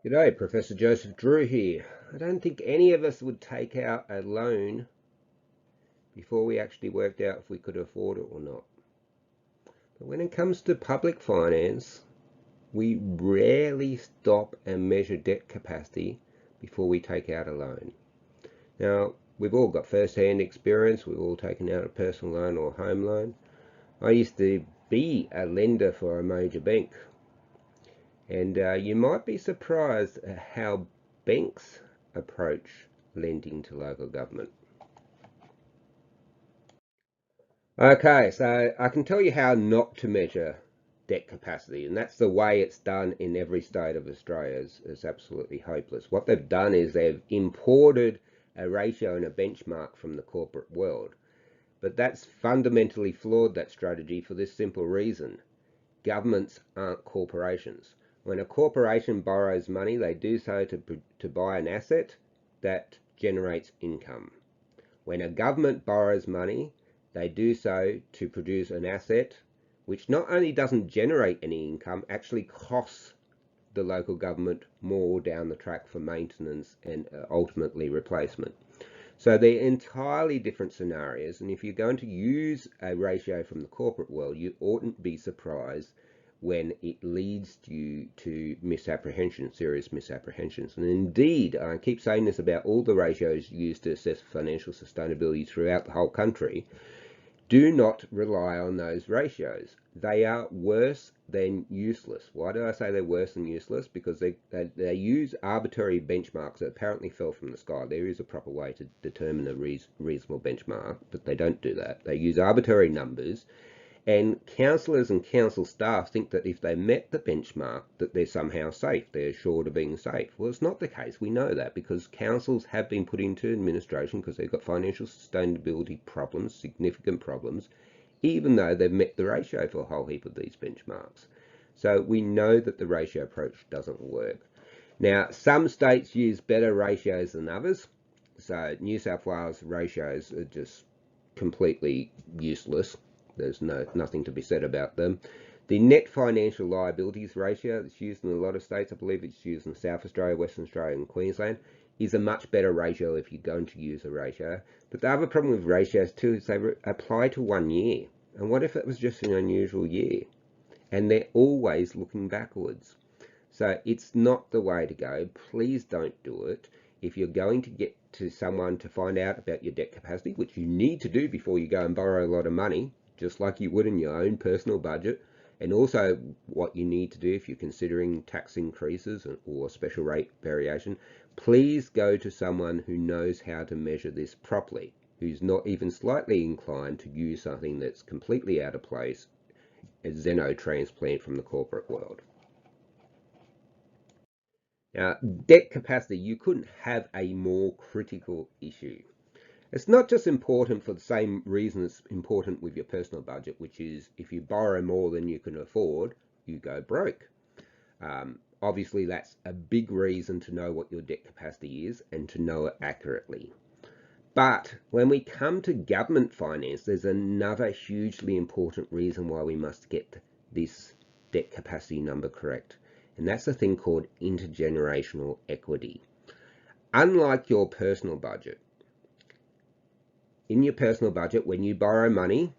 G'day, Professor Joseph Drew here. I don't think any of us would take out a loan before we actually worked out if we could afford it or not. But when it comes to public finance, we rarely stop and measure debt capacity before we take out a loan. Now, we've all got first-hand experience. We've all taken out a personal loan or home loan. I used to be a lender for a major bank. And you might be surprised at how banks approach lending to local government. Okay, so I can tell you how not to measure debt capacity, and that's the way it's done in every state of Australia. It's absolutely hopeless. What they've done is they've imported a ratio and a benchmark from the corporate world. But that's fundamentally flawed, that strategy, for this simple reason. Governments aren't corporations. When a corporation borrows money, they do so to buy an asset that generates income. When a government borrows money, they do so to produce an asset which not only doesn't generate any income, actually costs the local government more down the track for maintenance and ultimately replacement. So they're entirely different scenarios, and if you're going to use a ratio from the corporate world, you oughtn't be surprised when it leads you to misapprehension, serious misapprehensions. And indeed, I keep saying this about all the ratios used to assess financial sustainability throughout the whole country. Do not rely on those ratios. They are worse than useless. Why do I say they're worse than useless? Because they use arbitrary benchmarks that apparently fell from the sky. There is a proper way to determine a reasonable benchmark, but they don't do that. They use arbitrary numbers, and councillors and council staff think that if they met the benchmark, that they're somehow safe. They're assured of being safe. Well, it's not the case. We know that because councils have been put into administration because they've got financial sustainability problems, significant problems, even though they've met the ratio for a whole heap of these benchmarks. So we know that the ratio approach doesn't work. Now, some states use better ratios than others. So New South Wales ratios are just completely useless. There's nothing to be said about them. The net financial liabilities ratio that's used in a lot of states, I believe it's used in South Australia, Western Australia and Queensland, is a much better ratio if you're going to use a ratio. But the other problem with ratios too is they apply to 1 year. And what if it was just an unusual year? And they're always looking backwards. So it's not the way to go. Please don't do it. If you're going to get to someone to find out about your debt capacity, which you need to do before you go and borrow a lot of money, just like you would in your own personal budget, and also what you need to do if you're considering tax increases or special rate variation, please go to someone who knows how to measure this properly, who's not even slightly inclined to use something that's completely out of place, a xenotransplant from the corporate world. Now, debt capacity, you couldn't have a more critical issue. It's not just important for the same reason it's important with your personal budget, which is if you borrow more than you can afford, you go broke. Obviously, that's a big reason to know what your debt capacity is and to know it accurately. But when we come to government finance, there's another hugely important reason why we must get this debt capacity number correct. And that's a thing called intergenerational equity. Unlike your personal budget, in your personal budget, when you borrow money,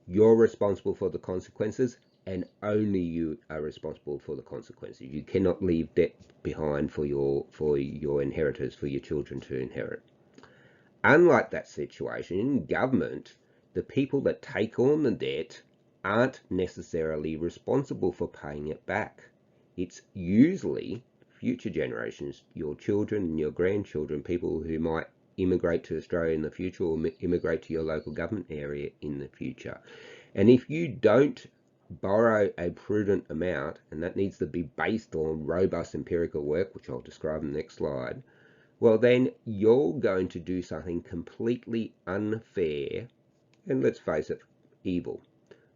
you're responsible for the consequences and only you are responsible for the consequences. You cannot leave debt behind for your inheritors, for your children to inherit. Unlike that situation, in government, the people that take on the debt aren't necessarily responsible for paying it back. It's usually future generations, your children and your grandchildren, people who might immigrate to Australia in the future or immigrate to your local government area in the future. And if you don't borrow a prudent amount, and that needs to be based on robust empirical work, which I'll describe in the next slide, well then you're going to do something completely unfair and, let's face it, evil.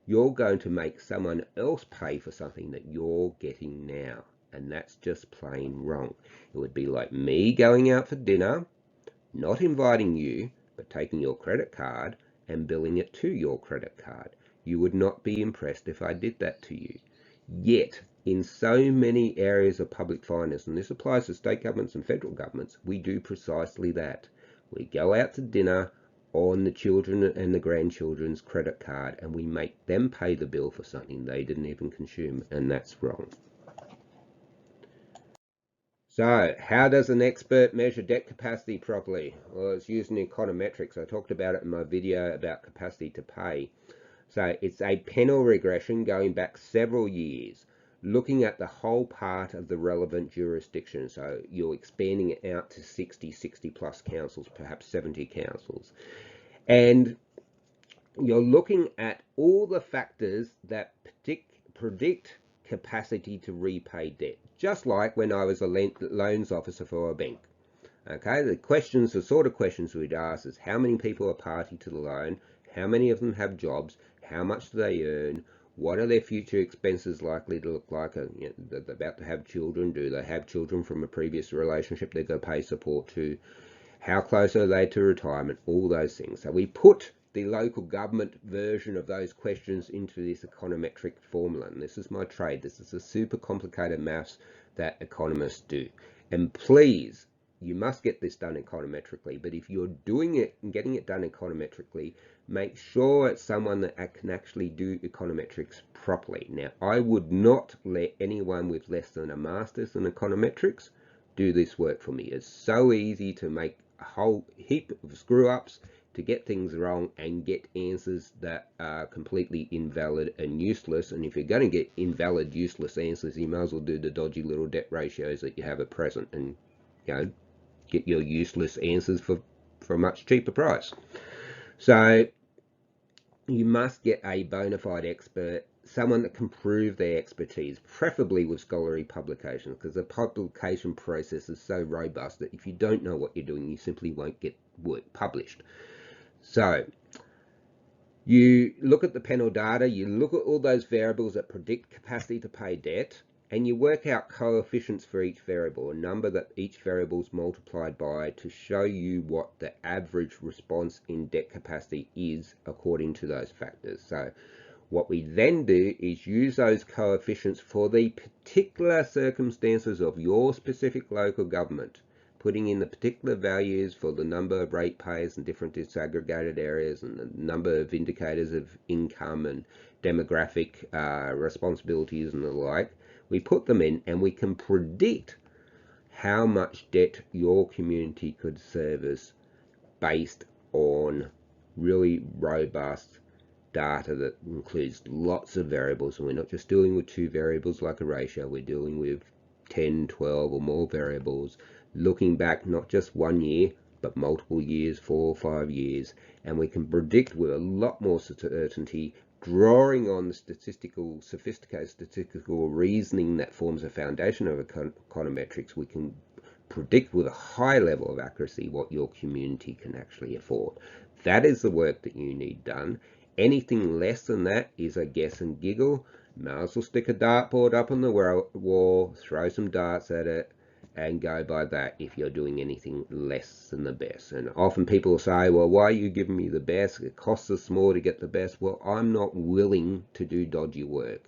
You're going to make someone else pay for something that you're getting now, and that's just plain wrong. It would be like me going out for dinner, not inviting you, but taking your credit card and billing it to your credit card. You would not be impressed if I did that to you. Yet, in so many areas of public finance, and this applies to state governments and federal governments, we do precisely that. We go out to dinner on the children and the grandchildren's credit card, and we make them pay the bill for something they didn't even consume, and that's wrong. So, how does an expert measure debt capacity properly? Well, it's using econometrics. I talked about it in my video about capacity to pay. So, it's a Penel regression going back several years, looking at the whole part of the relevant jurisdiction. So, you're expanding it out to 60 plus councils, perhaps 70 councils. And you're looking at all the factors that predict capacity to repay debt, just like when I was a loans officer for a bank. Okay, the sort of questions we'd ask is how many people are party to the loan, how many of them have jobs, how much do they earn, what are their future expenses likely to look like, they're about to have children, do they have children from a previous relationship they're going to pay support to, how close are they to retirement, all those things. So we put the local government version of those questions into this econometric formula. And this is my trade. This is a super complicated maths that economists do. And please, you must get this done econometrically. But if you're doing it and getting it done econometrically, make sure it's someone that can actually do econometrics properly. Now, I would not let anyone with less than a master's in econometrics do this work for me. It's so easy to make a whole heap of screw ups, to get things wrong and get answers that are completely invalid and useless. And if you're going to get invalid, useless answers, you might as well do the dodgy little debt ratios that you have at present and, get your useless answers for a much cheaper price. So you must get a bona fide expert, someone that can prove their expertise, preferably with scholarly publications, because the publication process is so robust that if you don't know what you're doing, you simply won't get work published. So you look at the Penel data, you look at all those variables that predict capacity to pay debt, and you work out coefficients for each variable, a number that each variable is multiplied by to show you what the average response in debt capacity is according to those factors. So what we then do is use those coefficients for the particular circumstances of your specific local government, putting in the particular values for the number of ratepayers in different disaggregated areas and the number of indicators of income and demographic responsibilities and the like. We put them in and we can predict how much debt your community could service based on really robust data that includes lots of variables. And we're not just dealing with two variables like a ratio, we're dealing with 10, 12 or more variables, looking back not just 1 year, but multiple years, 4 or 5 years, and we can predict with a lot more certainty, drawing on the sophisticated statistical reasoning that forms a foundation of econometrics. We can predict with a high level of accuracy what your community can actually afford. That is the work that you need done. Anything less than that is a guess and giggle. Might as well stick a dartboard up on the wall, throw some darts at it, and go by that if you're doing anything less than the best. And often people say, well, why are you giving me the best? It costs us more to get the best. Well, I'm not willing to do dodgy work.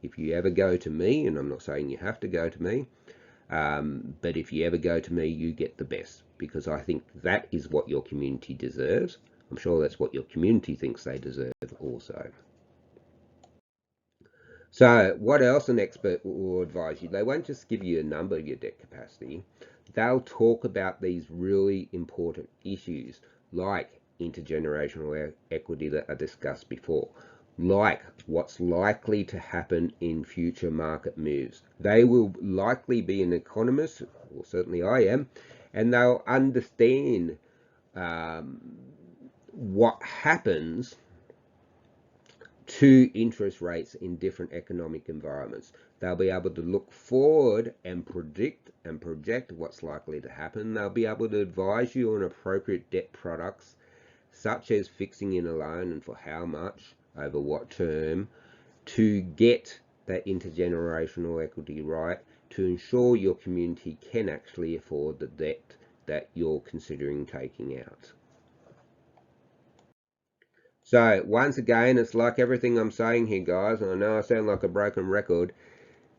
If you ever go to me, and I'm not saying you have to go to me, but if you ever go to me, you get the best, because I think that is what your community deserves. I'm sure that's what your community thinks they deserve also. So what else an expert will advise you? They won't just give you a number of your debt capacity. They'll talk about these really important issues like intergenerational equity that I discussed before, like what's likely to happen in future market moves. They will likely be an economist, or certainly I am, and they'll understand what happens to interest rates in different economic environments. They'll be able to look forward and predict and project what's likely to happen. They'll be able to advise you on appropriate debt products, such as fixing in a loan and for how much, over what term, to get that intergenerational equity right, to ensure your community can actually afford the debt that you're considering taking out. So once again, it's like everything I'm saying here, guys, and I know I sound like a broken record.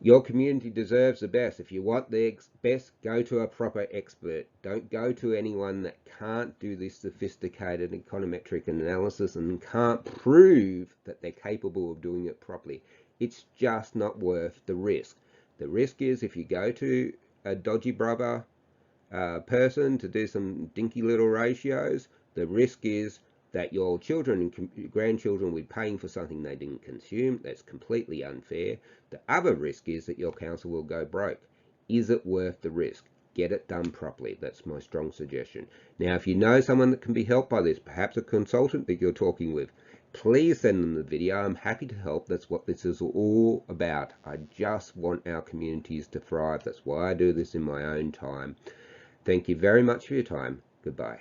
Your community deserves the best. If you want the best, go to a proper expert. Don't go to anyone that can't do this sophisticated econometric analysis and can't prove that they're capable of doing it properly. It's just not worth the risk. The risk is if you go to a dodgy brother person to do some dinky little ratios, the risk is that your children and grandchildren will be paying for something they didn't consume. That's completely unfair. The other risk is that your council will go broke. Is it worth the risk? Get it done properly. That's my strong suggestion. Now, if you know someone that can be helped by this, perhaps a consultant that you're talking with, please send them the video. I'm happy to help. That's what this is all about. I just want our communities to thrive. That's why I do this in my own time. Thank you very much for your time. Goodbye.